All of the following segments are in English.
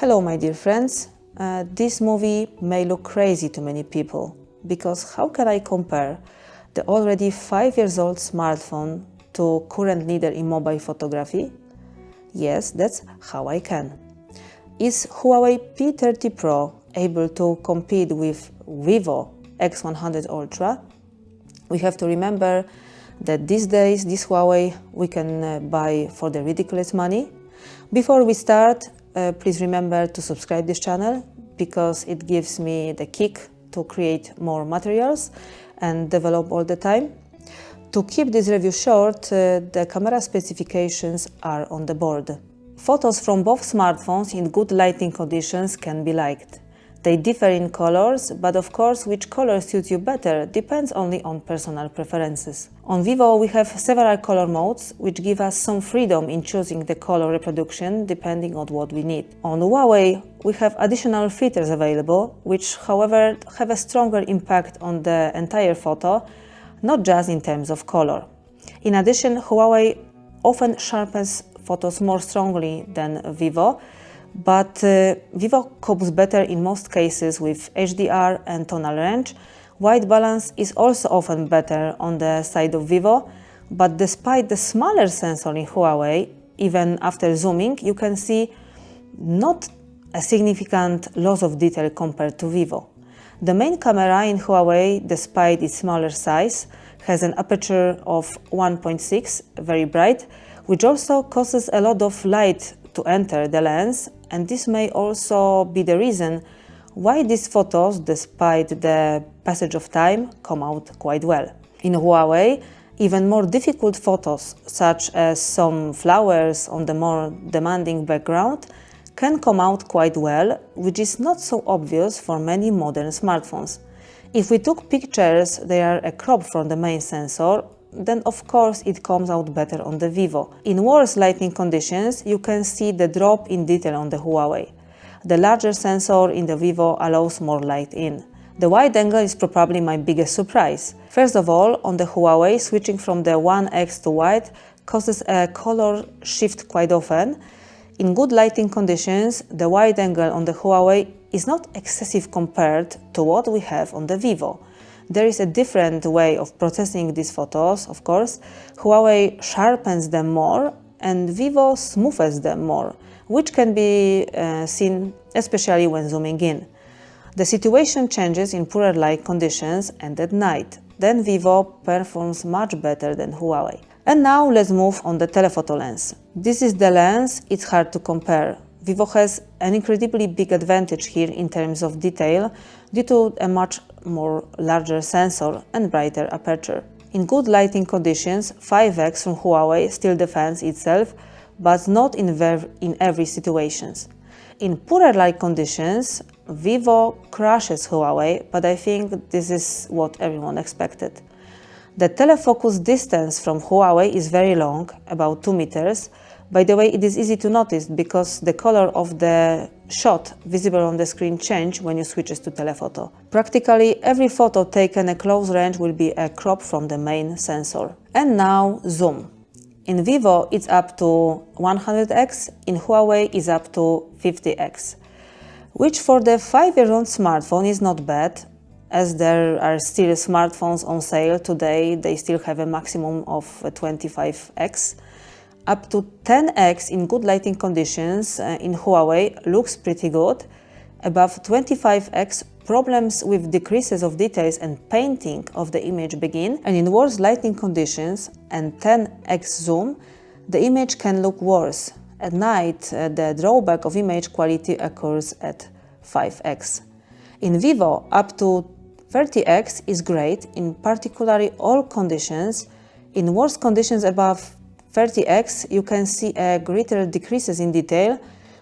Hello my dear friends, this movie may look crazy to many people, because how can I compare the already 5 years old smartphone to current leader in mobile photography? Yes, that's how I can. Is Huawei P30 Pro able to compete with Vivo X100 Ultra? We have to remember that these days this Huawei we can buy for the ridiculous money. Before we start, please remember to subscribe this channel, because it gives me the kick to create more materials and develop all the time. To keep this review short, the camera specifications are on the board. Photos from both smartphones in good lighting conditions can be liked. They differ in colors, but of course which color suits you better depends only on personal preferences. On Vivo we have several color modes, which give us some freedom in choosing the color reproduction depending on what we need. On Huawei we have additional filters available, which however have a stronger impact on the entire photo, not just in terms of color. In addition, Huawei often sharpens photos more strongly than Vivo, but Vivo copes better in most cases with HDR and tonal range. White balance is also often better on the side of Vivo, but despite the smaller sensor in Huawei, even after zooming, you can see not a significant loss of detail compared to Vivo. The main camera in Huawei, despite its smaller size, has an aperture of 1.6, very bright, which also causes a lot of light to enter the lens, and this may also be the reason why these photos, despite the passage of time, come out quite well. In Huawei, even more difficult photos, such as some flowers on the more demanding background, can come out quite well, which is not so obvious for many modern smartphones. If we took pictures they are a crop from the main sensor, then of course it comes out better on the Vivo. In worse lighting conditions, you can see the drop in detail on the Huawei. The larger sensor in the Vivo allows more light in. The wide angle is probably my biggest surprise. First of all, on the Huawei, switching from the 1x to wide causes a color shift quite often. In good lighting conditions, the wide angle on the Huawei is not excessive compared to what we have on the Vivo. There is a different way of processing these photos, of course. Huawei sharpens them more and Vivo smooths them more, which can be seen especially when zooming in. The situation changes in poorer light conditions and at night. Then Vivo performs much better than Huawei. And now let's move on the telephoto lens. This is the lens, it's hard to compare. Vivo has an incredibly big advantage here in terms of detail due to a much more larger sensor and brighter aperture. In good lighting conditions, 5x from Huawei still defends itself, but not in every situation. In poorer light conditions, Vivo crushes Huawei, but I think this is what everyone expected. The telefocus distance from Huawei is very long, about 2 meters. By the way, it is easy to notice because the color of the shot visible on the screen changes when you switch to telephoto. Practically every photo taken at close range will be a crop from the main sensor. And now zoom. In Vivo it's up to 100x, in Huawei is up to 50x, which for the 5-year-old smartphone is not bad, as there are still smartphones on sale today, they still have a maximum of 25x. Up to 10x in good lighting conditions in Huawei looks pretty good. Above 25x, problems with decreases of details and painting of the image begin, and in worse lighting conditions and 10x zoom, the image can look worse. At night, the drawback of image quality occurs at 5x. In Vivo, up to 30x is great in particularly all conditions. In worse conditions above 30x, you can see greater decreases in detail,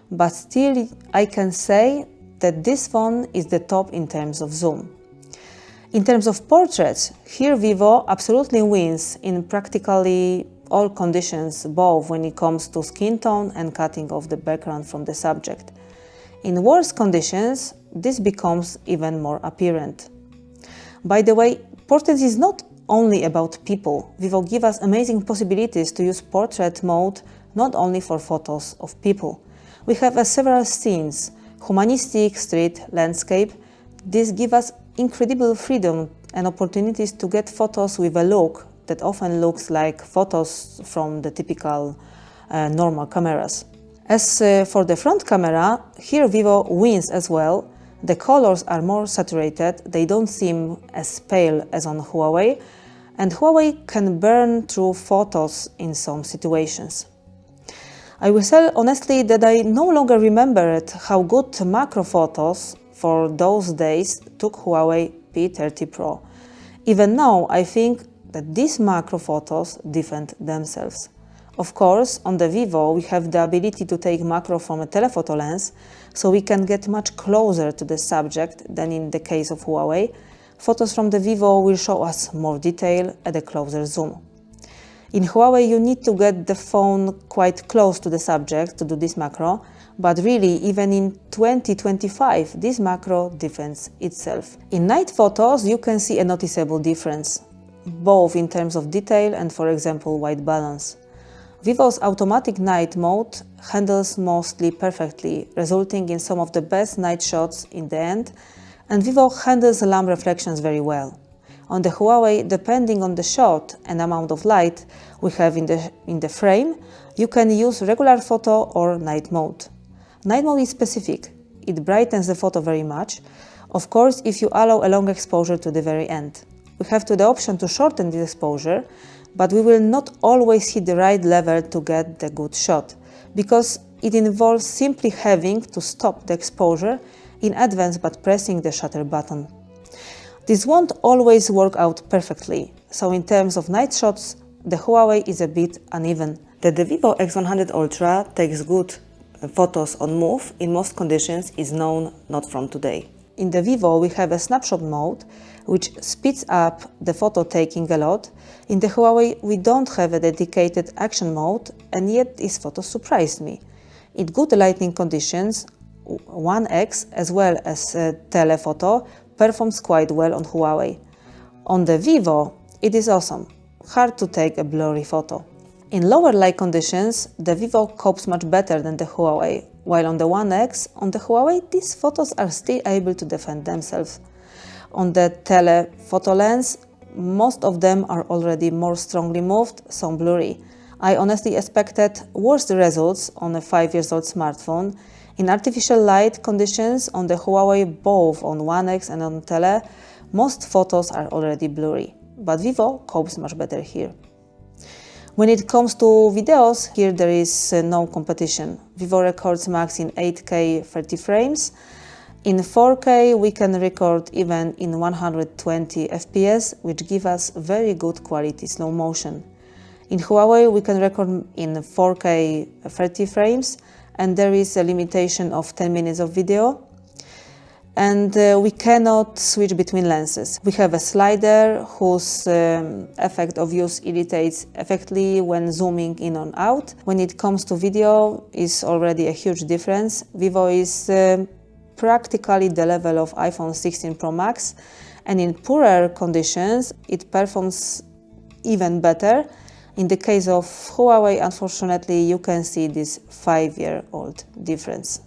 but still I can say that this phone is the top in terms of zoom. In terms of portraits, here Vivo absolutely wins in practically all conditions, both when it comes to skin tone and cutting off the background from the subject. In worse conditions, this becomes even more apparent. By the way, portraits is not only about people. Vivo gives us amazing possibilities to use portrait mode not only for photos of people. We have several scenes, humanistic, street, landscape. This gives us incredible freedom and opportunities to get photos with a look that often looks like photos from the typical normal cameras. As for the front camera, here Vivo wins as well. The colors are more saturated, they don't seem as pale as on Huawei, and Huawei can burn through photos in some situations. I will say honestly that I no longer remembered how good macro photos for those days took Huawei P30 Pro. Even now, I think that these macro photos defend themselves. Of course, on the Vivo, we have the ability to take macro from a telephoto lens, so we can get much closer to the subject than in the case of Huawei. Photos from the Vivo will show us more detail at a closer zoom. In Huawei, you need to get the phone quite close to the subject to do this macro, but really, even in 2025, this macro defends itself. In night photos, you can see a noticeable difference, both in terms of detail and, for example, white balance. Vivo's automatic night mode handles mostly perfectly, resulting in some of the best night shots in the end, and Vivo handles lamp reflections very well. On the Huawei, depending on the shot and amount of light we have in the frame, you can use regular photo or night mode. Night mode is specific. It brightens the photo very much, of course if you allow a long exposure to the very end. We have the option to shorten the exposure, but we will not always hit the right level to get the good shot, because it involves simply having to stop the exposure in advance by pressing the shutter button. This won't always work out perfectly, so in terms of night shots, the Huawei is a bit uneven. That the Vivo X100 Ultra takes good photos on move in most conditions is known not from today. In the Vivo, we have a snapshot mode, which speeds up the photo taking a lot. In the Huawei, we don't have a dedicated action mode, and yet this photo surprised me. In good lighting conditions, 1x as well as telephoto performs quite well on Huawei. On the Vivo, it is awesome. Hard to take a blurry photo. In lower light conditions, the Vivo copes much better than the Huawei, while on the 1x, on the Huawei, these photos are still able to defend themselves. On the telephoto lens, most of them are already more strongly moved, some blurry. I honestly expected worse results on a 5-year-old smartphone. In artificial light conditions on the Huawei, both on 1x and on tele, most photos are already blurry, but Vivo copes much better here. When it comes to videos, here there is no competition. Vivo records max in 8K 30 frames. In 4K we can record even in 120 FPS, which give us very good quality slow motion. In Huawei we can record in 4K 30 frames, and there is a limitation of 10 minutes of video. And we cannot switch between lenses. We have a slider whose effect of use irritates effectively when zooming in and out. When it comes to video, is already a huge difference. Vivo is practically the level of iPhone 16 Pro Max, and in poorer conditions it performs even better. In the case of Huawei, unfortunately, you can see this 5-year-old difference.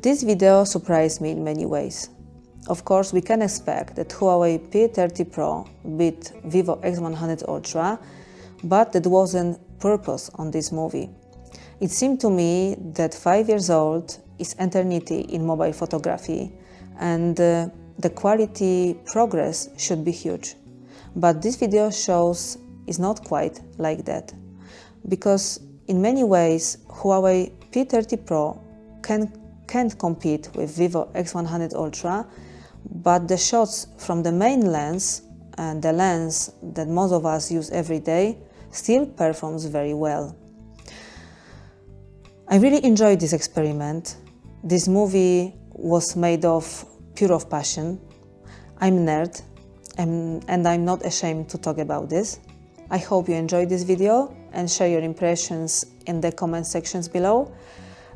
This video surprised me in many ways. Of course, we can expect that Huawei P30 Pro beat Vivo X100 Ultra, but that wasn't purpose on this movie. It seemed to me that 5 years old is eternity in mobile photography, and the quality progress should be huge. But this video shows it's not quite like that, because in many ways Huawei P30 Pro can't compete with Vivo X100 Ultra, but the shots from the main lens and the lens that most of us use every day still performs very well. I really enjoyed this experiment. This movie was made of pure passion. I'm a nerd and I'm not ashamed to talk about this. I hope you enjoyed this video and share your impressions in the comment sections below.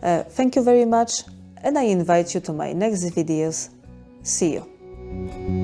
Thank you very much, and I invite you to my next videos. See you!